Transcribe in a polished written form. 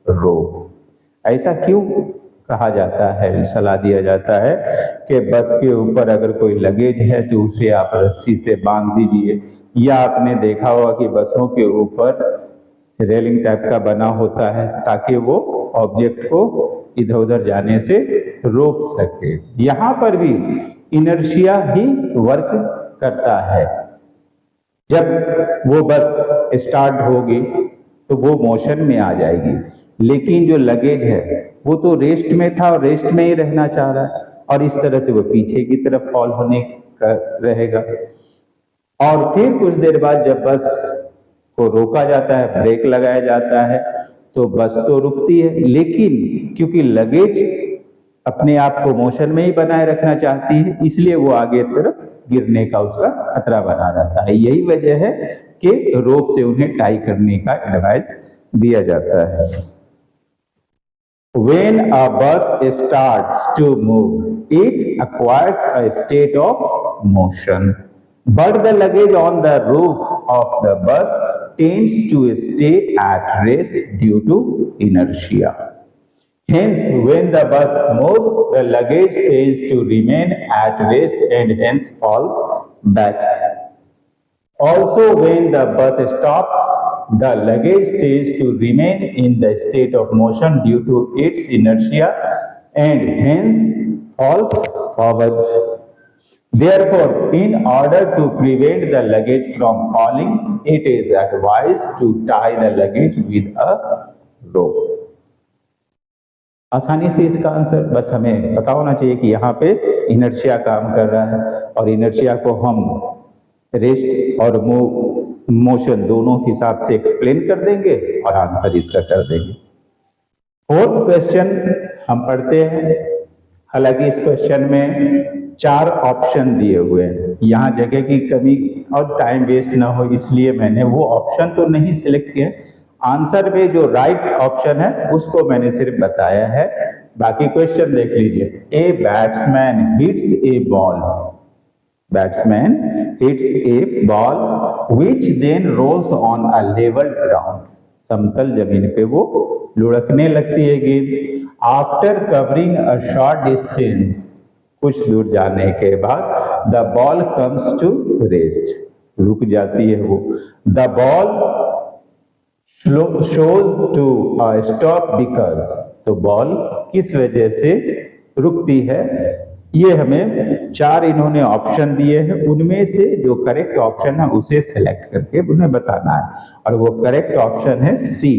रोप। ऐसा क्यों कहा जाता है, सलाह दिया जाता है कि बस के ऊपर अगर कोई लगेज है तो उसे आप रस्सी से बांध दीजिए, या आपने देखा होगा कि बसों के ऊपर रेलिंग टाइप का बना होता है ताकि वो ऑब्जेक्ट को इधर उधर जाने से रोक सके। यहाँ पर भी इनर्शिया ही वर्क करता है। जब वो बस स्टार्ट होगी तो वो मोशन में आ जाएगी, लेकिन जो लगेज है वो तो रेस्ट में था और रेस्ट में ही रहना चाह रहा है, और इस तरह से वो पीछे की तरफ फॉल होने का रहेगा। और फिर कुछ देर बाद जब बस को रोका जाता है, ब्रेक लगाया जाता है, तो बस तो रुकती है, लेकिन क्योंकि लगेज अपने आप को मोशन में ही बनाए रखना चाहती है, इसलिए वो आगे तरफ गिरने का उसका खतरा बना रहता है। यही वजह है कि रोप से उन्हें टाई करने का एडवाइस दिया जाता है। When a bus starts to move, it acquires a state of motion, but the luggage on the roof of the bus tends to stay at rest due to inertia. Hence, when the bus moves, the luggage tends to remain at rest and hence falls back. Also, when the bus stops, the luggage tends to remain in the state of motion due to its inertia and hence falls forward. Therefore, in order to prevent the luggage from falling, it is advised to tie the luggage with a rope. आसानी से इसका answer बस हमें पता होना चाहिए कि यहाँ पे इनर्शिया काम कर रहा है, और इनर्शिया को हम रेस्ट और मोशन दोनों हिसाब से एक्सप्लेन कर देंगे और आंसर इसका कर देंगे। फोर्थ क्वेश्चन हम पढ़ते हैं। हालांकि इस क्वेश्चन में 4 ऑप्शन दिए हुए हैं, यहाँ जगह की कमी और टाइम वेस्ट ना हो इसलिए मैंने वो ऑप्शन तो नहीं सिलेक्ट किए। आंसर में जो राइट ऑप्शन है उसको मैंने सिर्फ बताया है, बाकी क्वेश्चन देख लीजिए। A batsman hits a ball, batsman hits a ball which then rolls on a level ground, समतल जमीन पे वो लुढ़कने लगती है गेंद। After covering a short distance, कुछ दूर जाने के बाद the ball comes to rest, रुक जाती है वो। The ball shows to stop because, तो बॉल किस वजह से रुकती है। ये हमें 4 इन्होंने ऑप्शन दिए हैं, उनमें से जो करेक्ट ऑप्शन है उसे सेलेक्ट करके उन्हें बताना है, और वो करेक्ट ऑप्शन है सी,